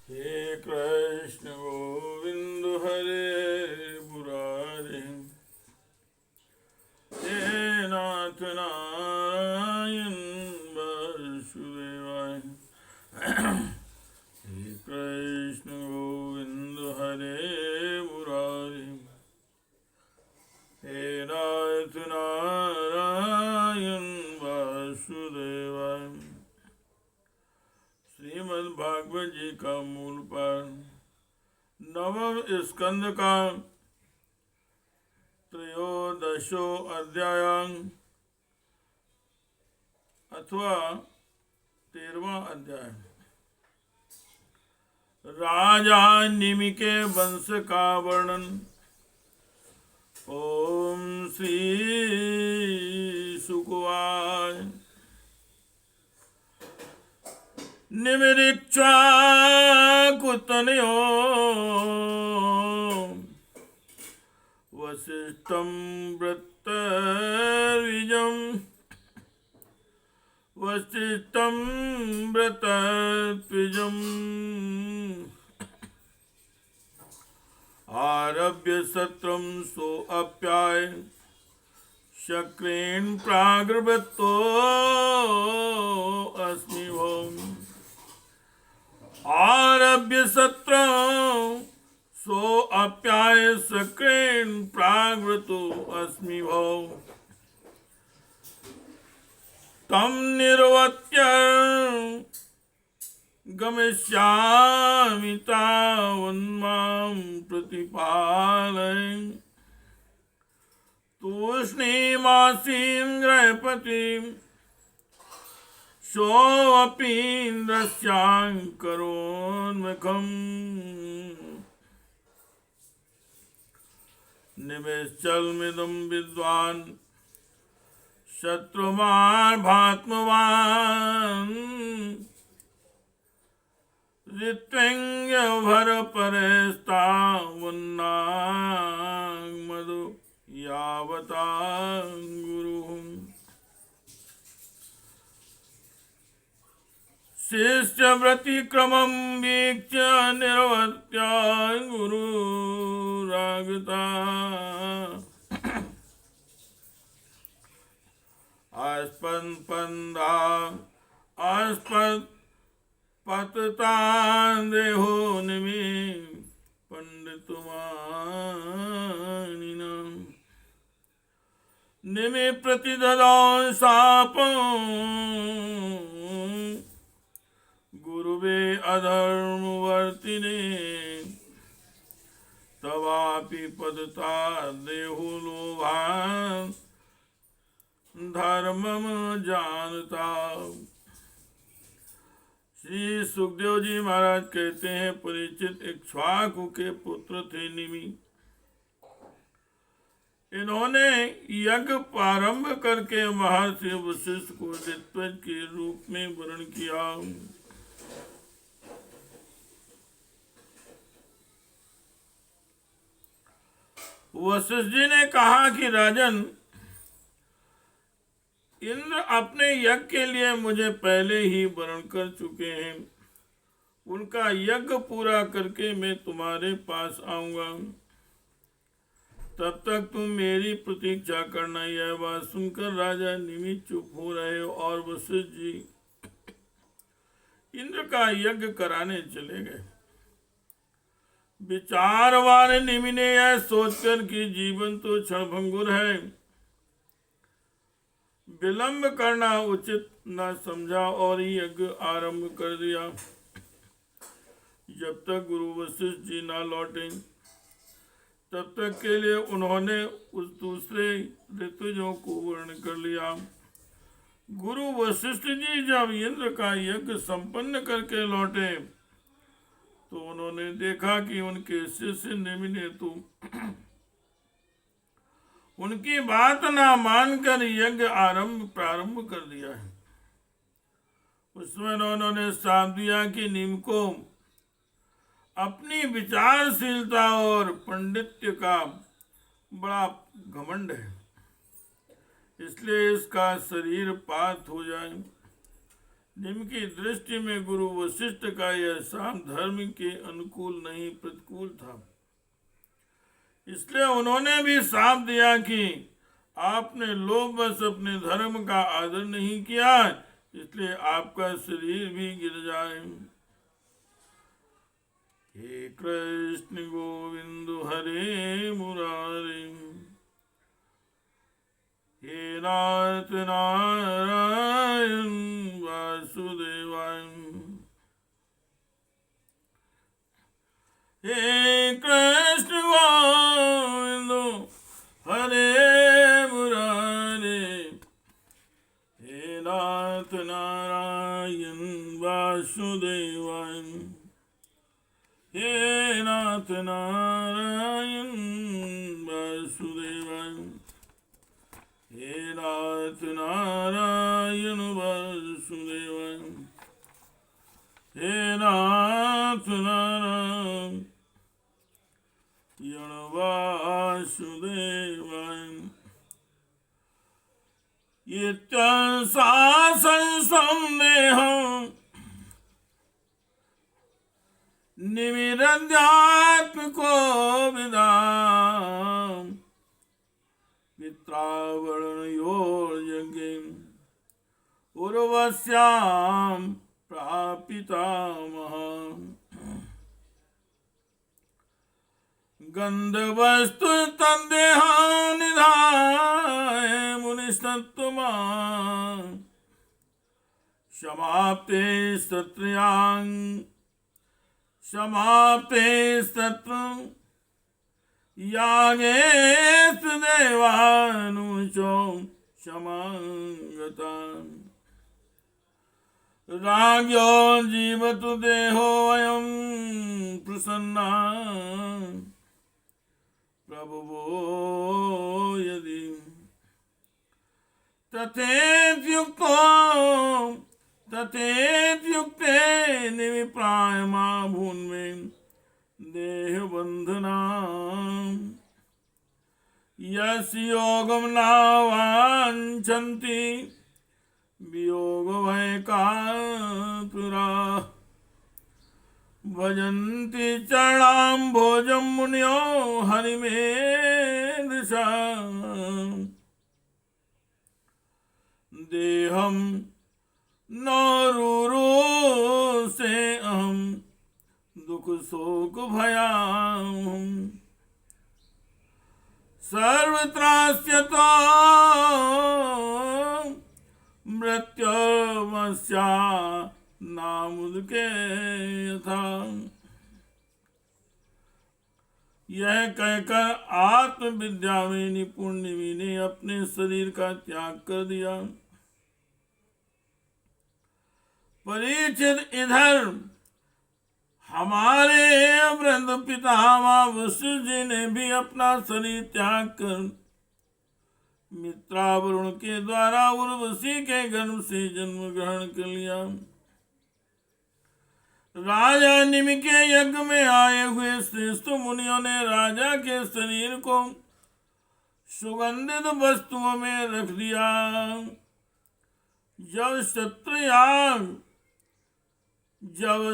हे कृष्ण गोविंद हरे मुरारे, हे नाथ नारायण वासुदेवाय। हे कृष्ण गोविंद हरे मुरारे, हे नाथ नारायण वासुदेवाय। श्रीमद् भागवत जी का मूल पाठ, नवम स्कंद का त्रयोदशो अध्याय अथवा 13वां अध्याय। राजा निमि के वंश का वर्णन। ओम श्री सुकुवाय। निमिरिक्ष्वाकुतनयो वसिष्ठं व्रतद्विजम् आरभ्य सत्रं सोऽप्याय शक्रेण प्रागृभृतो अस्मि भौम। आरभ्य सत्रं सोऽप्याय शक्रेण प्रागृतो अस्मि भौम। तं निर्वत्य गमिष्यामि तावन्मां प्रतिपालय। तूष्णीमासीन्द्रपतिं सोऽपीन्द्रस्यां करोन्मुखम्। निमेषल्मिदं विद्वान् शत्रुवान् भात्मवान्। ऋत्विङ्गभर परेस्तावन्नाग्मदो यावता गुरुः। शिष्यव्रतिक्रमं वीक्ष्य निर्वर्त्य गुरुरागता। अस्पन्पन्दा अस्पत्पततान् देहो निमि पंडितुमानिनां। निमि प्रतिददां शापं गुरुवे अधर्मवर्तिने। तवापि पतता देहो लोभान् धर्मम जानता। श्री सुखदेव जी महाराज कहते हैं, परीक्षित इक्ष्वाकु के पुत्र थे निमि। इन्होंने यज्ञ प्रारंभ करके महर्षि वशिष्ठ को ऋत्विज के रूप में वर्ण किया। वशिष्ठ जी ने कहा कि राजन, इंद्र अपने यज्ञ के लिए मुझे पहले ही वर्ण कर चुके हैं। उनका यज्ञ पूरा करके मैं तुम्हारे पास आऊंगा। तब तक तुम मेरी प्रतीक्षा करना। यह बात सुनकर राजा निमि चुप हो रहे और वशिष्ठ जी इंद्र का यज्ञ कराने चले गए। विचारवान निमि ने यह सोचकर कि जीवन तो क्षणभंगुर है, विलंब करना उचित न समझा और यज्ञ आरंभ कर दिया। जब तक गुरु वशिष्ठ जी न लौटे तब तक के लिए उन्होंने उस दूसरे ऋतुजों को वर्ण कर लिया। गुरु वशिष्ठ जी जब इंद्र का यज्ञ संपन्न करके लौटे तो उन्होंने देखा कि उनके शिष्य निमि ने तो उनकी बात ना मानकर यज्ञ प्रारंभ कर दिया है। उसमें उन्होंने साफ दिया कि निमि को अपनी विचारशीलता और पंडित्य का बड़ा घमंड है, इसलिए इसका शरीर पात हो जाए। जिनकी दृष्टि में गुरु वशिष्ठ का यह शाम धर्म के अनुकूल नहीं प्रतिकूल था। इसलिए उन्होंने भी साफ दिया कि आपने लोभवश अपने धर्म का आदर नहीं किया, इसलिए आपका शरीर भी गिर जाए। हे कृष्ण गोविंद हरे मुरारे, हे नाथ नारायण वासुदेवाय, हे कृष्ण गोविंद हरे मुरारे, हे नाथ नारायण वासुदेवाय, हे नाथ नारायण वासुदेवाय, हे नाथ नारायण वासुदेवाय, हे नाथ नारायण वासुदेवाय। इत्यशासन संदेहम् निमिरध्यात्मको विदाम् पित्रावरणयोर्यज्ञम् उर्वश्यां प्रापितामहम्। गन्धवस्तु तन्देहां निधाय मुनिस्तत्त्वमा समाप्ते सत्रियां समाप्ते सत्र यागेस्त देवानुचो समागतान्। राज्ञो जीवतु देहो अयं प्रसन्ना प्रभवो यदि तथेत्युक्ते निविप्रायमा भून्मे देहबन्धना। यस्य योगं न वाञ्छन्ति वियोगभयकातुरा भजन्ति चरणाम्भोजं मुनयो हरिमेधसा। देहं न रुरोसे अहं दुख शोक भयाम् सर्वत्रास्यतो मृत्युर्मस्या नामुदके यथा। यह कहकर आत्मविद्या में निपुण निमि ने अपने शरीर का त्याग कर दिया। परीक्षित, इधर हमारे वृंद पितामह वशिष्ठ जी ने भी अपना शरीर त्याग कर मित्रावरुण के द्वारा उर्वशी के गर्भ से जन्म ग्रहण कर लिया। राजा निमि के यज्ञ में आए हुए श्रेष्ठ मुनियों ने राजा के शरीर को सुगंधित वस्तुओं में रख दिया। जब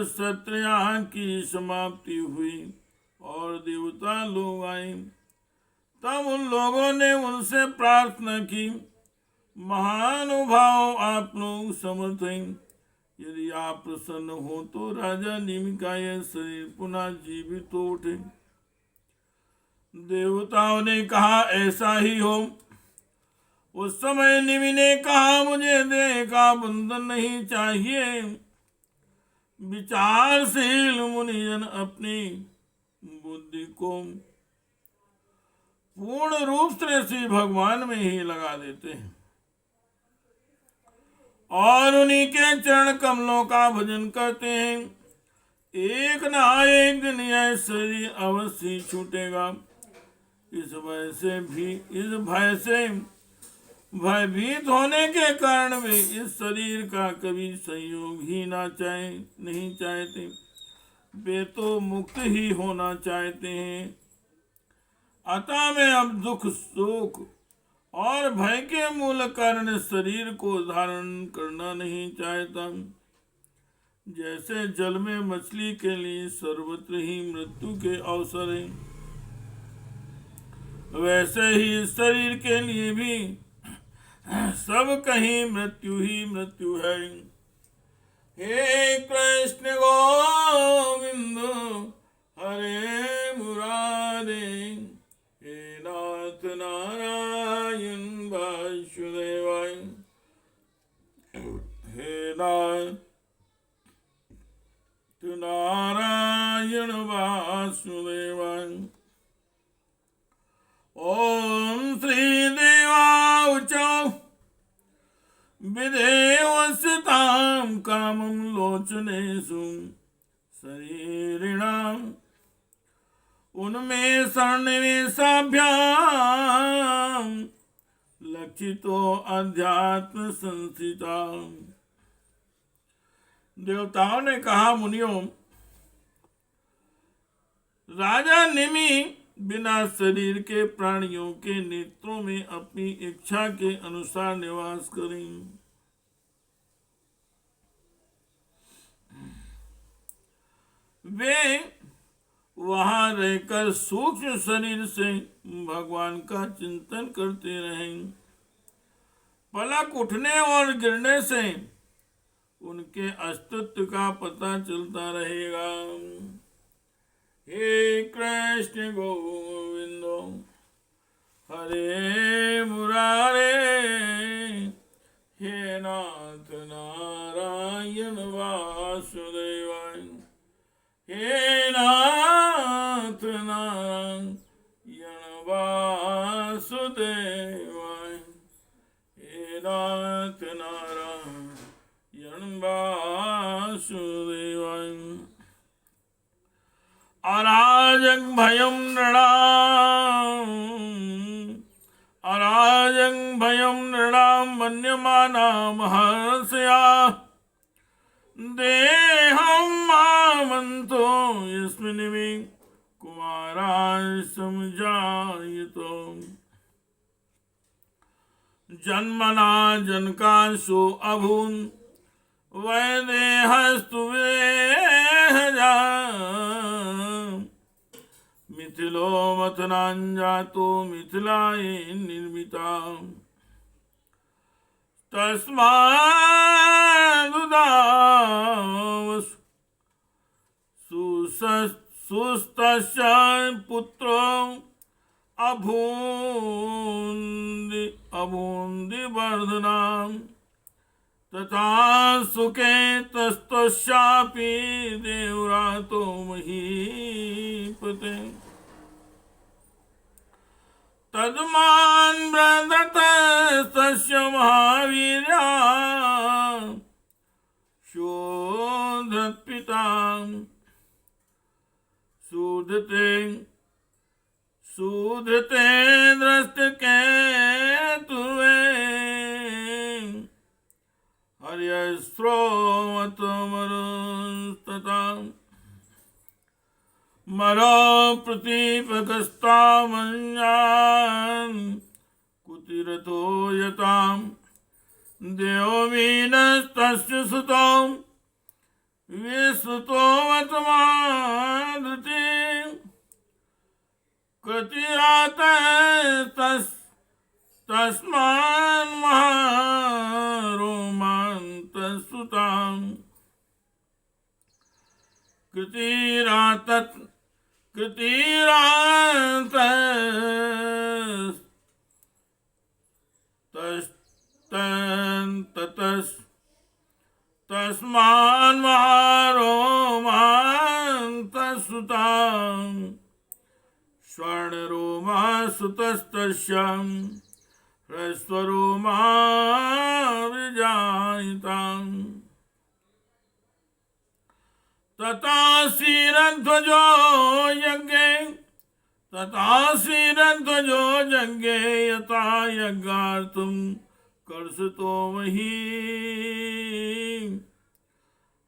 सत्रयाग की समाप्ति हुई और देवता लोग आए, तब उन लोगों ने उनसे प्रार्थना की, महानुभाव आप लोग समर्थ हैं, यदि आप प्रसन्न हो तो राजा निमि का यह शरीर पुनः जीवित हो उठे। देवताओं ने कहा ऐसा ही हो। उस समय निमि ने कहा मुझे देह का बंधन नहीं चाहिए। विचारशील मुनिजन अपनी बुद्धि को पूर्ण रूप से श्री भगवान में ही लगा देते हैं और उन्हीं के चरण कमलों का भजन करते हैं। एक न एक दिन यह शरीर अवश्य छूटेगा। इस भय से भयभीत होने के कारण वे इस शरीर का कभी संयोग ही नहीं चाहते। वे तो मुक्त ही होना चाहते हैं। अतः मैं अब दुख शोक और भय के मूल कारण शरीर को धारण करना नहीं चाहता। जैसे जल में मछली के लिए सर्वत्र ही मृत्यु के अवसर है, वैसे ही शरीर के लिए भी सब कहीं मृत्यु ही मृत्यु है। हे कृष्ण गोविंद हरे मुरारे, हे नाथ नारायण वासुदेवाय, हे नाथ नारायण वासुदेवाय। ओम श्री देवाच विदेवस्तां कामं लोचनेषु शरीरिणाम् उन्मेषाभ्याम लक्षितो अध्यात्म संस्थिता। देवताओं ने कहा, मुनियों, राजा निमि बिना शरीर के प्राणियों के नेत्रों में अपनी इच्छा के अनुसार निवास करें। वे वहां रहकर सूक्ष्म शरीर से भगवान का चिंतन करते रहें। पलक उठने और गिरने से उनके अस्तित्व का पता चलता रहेगा। हे कृष्ण गोविंद हरे मुरारे, हे नाथ नारायण वासुदेवाय, हे नाथ नारायण वासुदेवाय, हे नाथ नारायण वासुदेवाय। अराजक भयं नृणाम्, अराजक भयं नृणाम् मन्यमाना महर्षया, देहं मामन्तो यस्मिन्निमि कुमाराः समजायतो। जन्मना जनकांशो अभून् वैदेहस्तु विदेहजा, मिथिलो मथनाञ्जातो मिथिलायै निर्मिता। तस्मादुदावसु सुस्तस्य पुत्रो अभून्ति वर्धनाम्, तथा सुखे तस्तस्यापि देवरातो महीपते। तद्मान् ब्रदतस्तस्य महावीर्या, शोधत्पितां सूधते दृष्टकेतुवे, हर्यश्रोमतमरुस्तथा। मरो प्रतीपकस्तामन्यान् कुतिरतो यताम्, देवमीनस्तस्य सुतौ विश्रुतो वतमादृति। कृतिरातस्तस्मान् महारोमान्तस्तुताम्, तस्मान् महारोमान्तस्तुताम्, स्वर्णरोमा सुतस्तस्य ह्रस्वरोमा विजायताम्। तथा श्रीरध्वजो यज्ञे यथा यज्ञार्थं कर्षतो मही,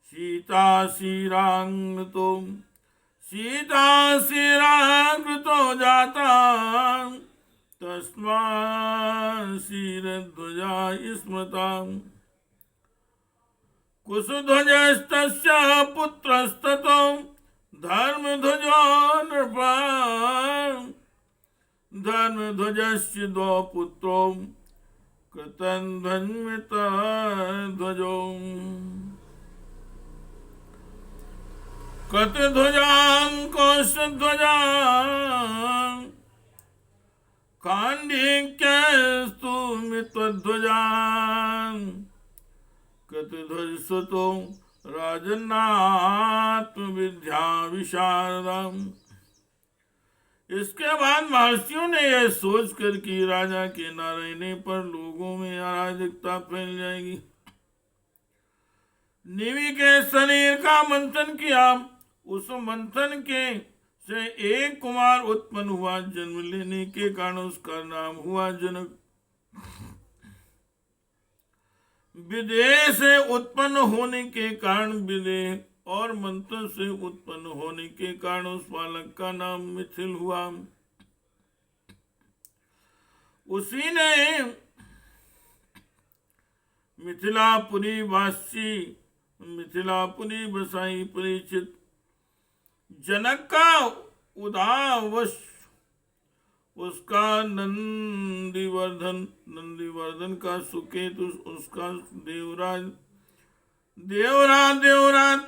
सीताशिराङ्कृतो जाता तस्माशीरध्वजा स्मृता कुशध्वजस्तस्य पुत्रस्ततो धर्मध्वजो नृपा धर्मध्वजस्य द्वौ पुत्रौ कृतध्वजो कृतध्वजां कौशध्वजां काण्डिक्यस्तु मित्रध्वजां कृतध्वजसुतो राजन्नात्मविद्या विशारदम्। इसके बाद महर्षियों ने यह सोचकर कि राजा के न रहने पर लोगों में अराजकता फैल जाएगी, निमि के शरीर का मंथन किया। उस मंथन के से एक कुमार उत्पन्न हुआ। जन्म लेने के कारण उसका नाम हुआ जनक। विदेह से उत्पन्न होने के कारण विदेह और मंत्र से उत्पन्न होने के कारण उस बालक का नाम मिथिल हुआ। उसी ने मिथिलापुरी बसाई। परीक्षित जनक का उदावश उसका नंदीवर्धन का सुकेतु उसका देवराज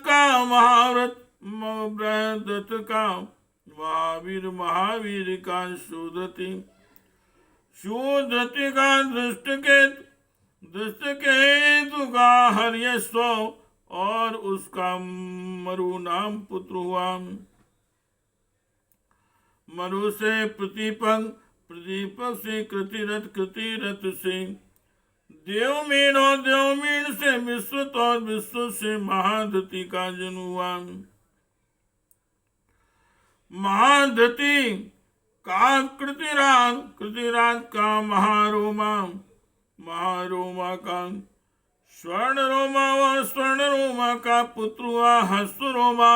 का महाव्रत दत्त का महावीर का शूद्रति का दृष्टकेतु का हर्यश्व और उसका मरु नाम पुत्र हुआ। मरु से प्रतीपक से कृतिरथ से देवमीन और देवमीन से विश्वत और विश्व से महाधृति का जन्म हुआ। महाधृति का कृतिराज का महारोमा का स्वर्णरोमा का पुत्र हुआ हस्तरोमा।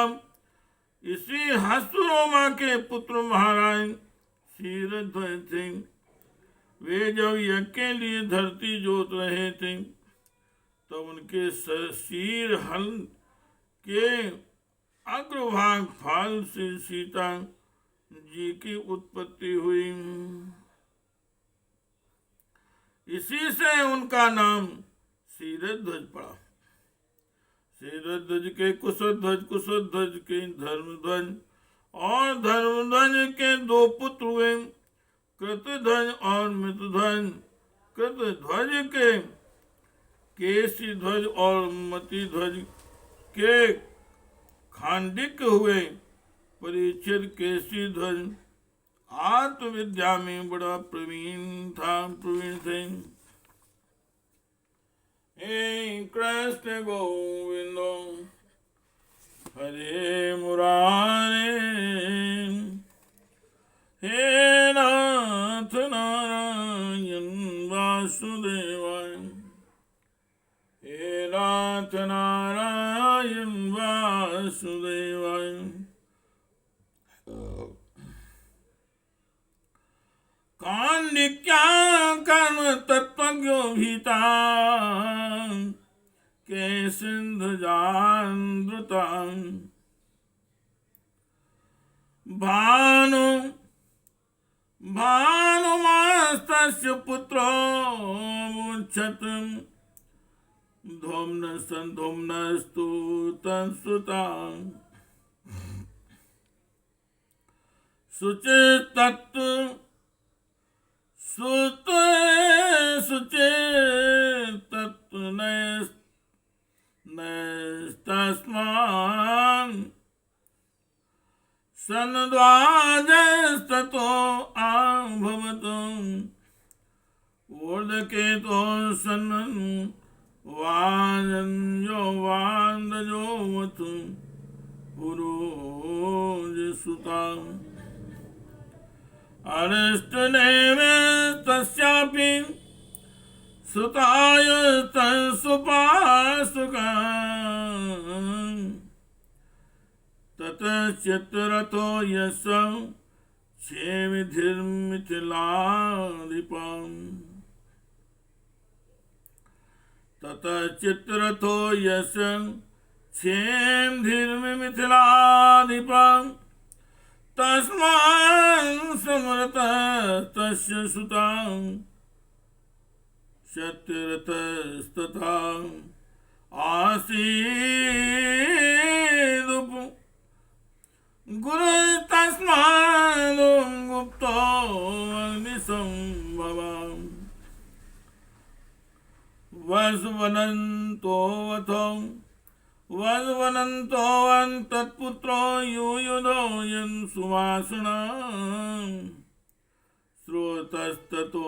इसी हस्तरोमा के पुत्र महाराज क्षीरध्वज थे। वे जब यज्ञ के लिए धरती जोत रहे थे तब उनके शीर हल के अग्रभाग फाल से सीता जी की उत्पत्ति हुई। इसी से उनका नाम क्षीरध्वज पड़ा। क्षीरध्वज के कुशध्वज के धर्मध्वज और धर्मध्वज के दो पुत्र हुए, कृतध्वज और मृतध्वज। कृतध्वज के केशीध्वज और मतिध्वज के खांडिक हुए। परीक्षित केशीध्वज आत्मविद्या में बड़ा प्रवीण थे। हे कृष्ण गोविंद हरे मुरारे, हे नाथ नारायण वासुदेवाय, हे नाथ नारायण वासुदेवाय। कांडिक्या कर्म तत्वज्ञो भीता के सिंधु जान्द्रुता। भानुमास्तस्य पुत्रो मुच्छत धूम्नस्तु तत्सुता। नैस्तस्मान् सन्द्वाजस्ततो आभवतु ऊर्ध्वकेतो सन् वाजन्यो वान्दजोवतु पुरोजसुता। अरिष्टनेमे तस्यापि सुताय सुपासुका। ततश्चित्ररथो यस्य क्षेमधिर्मिथिलाधिपम् ततः चित्ररथो यश क्षेमधिर्मिथिलाधिपम् तस्मान् समरतः तस्य सुतां सत्यरथस्तथा आसीदुप गुरुस्तस्मात् गुप्तो अग्निसंभवम् वसवनन्तोऽवन् तत्पुत्रो युयुधो यन् सुवासनम् श्रोतस्ततो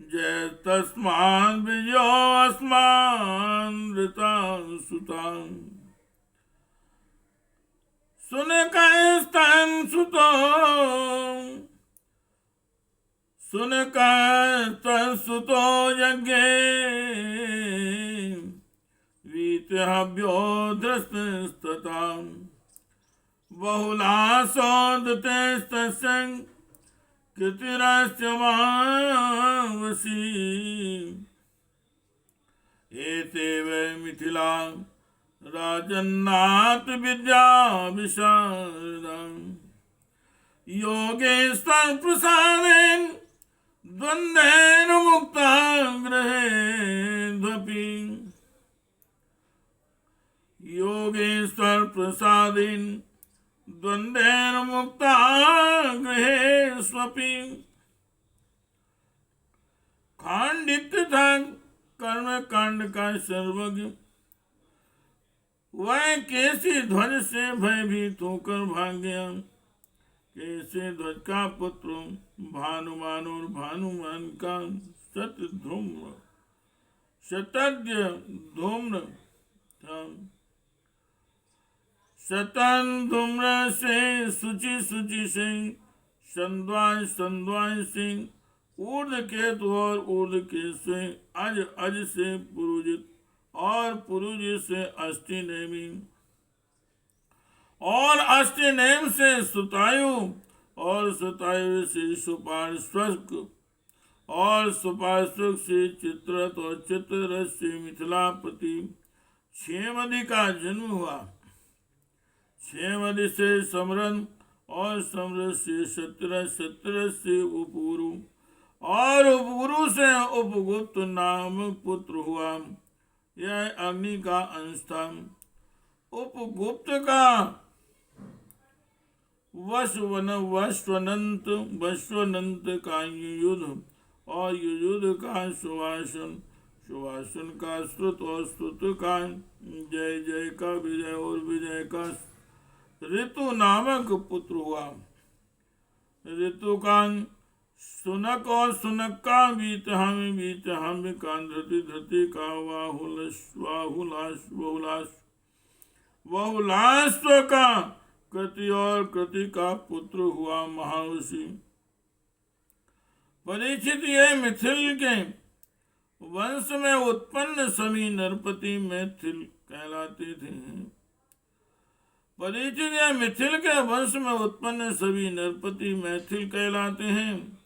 जयस्तस्मान् विजयोऽस्मान् ऋतान् सुतान् सुनकस्तन् सुतो यज्ञे वीतहव्यो धृतस्ततां बहुलासोदतेस्तस्य कृतिरस्य मावसि एते वै मिथिला राजन्नाथ विद्या विशारदाम् योगेश्वर प्रसादेन द्वन्द्वेन मुक्ता गृहेऽद्वपि योगेश्वर प्रसादेन द्वन्द्वेन मुक्ता गृहेष्वपि खंडित था कर्म कांड का सर्वज्ञ वह कैसे ध्वज से भयभीत होकर भाग गया। कैसे ध्वज का पुत्र भानुमान और भानुमान का शतद्य धूम्र था। शतन धूम्र से सुचि से संद्वाय से ऊर्ध केतु और ऊर्ध केतु से अज से पुरुजित और पुरुज से अष्टिनेमी और अष्टिनेम से सुतायु और सुतायु से सुपार्श्वक और सुपार्श्वक से चित्ररथ और चित्ररथ से मिथिलापति क्षेमधि का जन्म हुआ। क्षेमधि से समरन और समरन से सत्यरथ से उपगुरु और उपगुरु से उपगुप्त नामक पुत्र हुआ। यह अग्नि का अंश था। उपगुप्त का वश्वनंत का युयुध और युयुध का सुवासन का श्रुत और श्रुत का जय का विजय और विजय का ऋतु नामक पुत्र हुआ। ऋतु का सुनक और सुनक का वीतहम का धृति का बहुलाश्व का कृति और कृति का पुत्र हुआ महावशी। परीक्षित ये मिथिल के वंश में उत्पन्न सभी नरपति मैथिल कहलाते थे। परीक्षित ये मिथिल के वंश में उत्पन्न सभी नरपति मैथिल कहलाते हैं।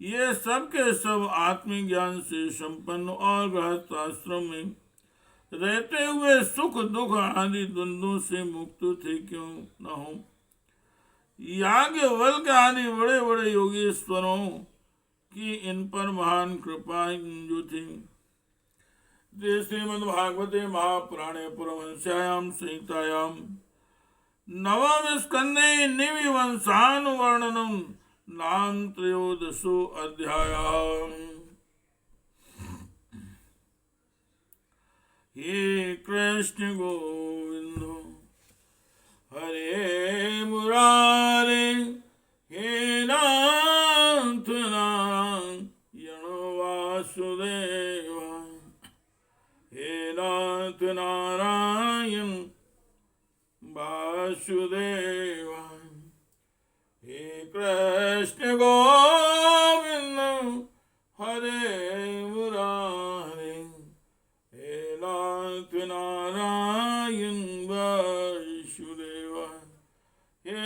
ये सब के सब आत्मज्ञान से संपन्न और गृहस्थ आश्रम में रहते हुए सुख दुख आदि द्वंद्वों से मुक्त थे, क्यों न हो। याज्ञवल्क्य आदि बड़े बड़े योगेश्वरों की इन पर महान कृपा जो थी। श्रीमद्भागवते महापुराणे परमहंस्यायां संहितायां नवम स्कंदे निविवंशानुवर्णनम् नाम त्रयोदशो अध्यायः। हे कृष्ण गोविंद हरे मुरारे हे नाथ नारायण वासुदेव हे नाथ नारायण वासुदेव हे कृष्ण गोविंद हरे मुरारे हे नाथ नारायण वासुदेव हे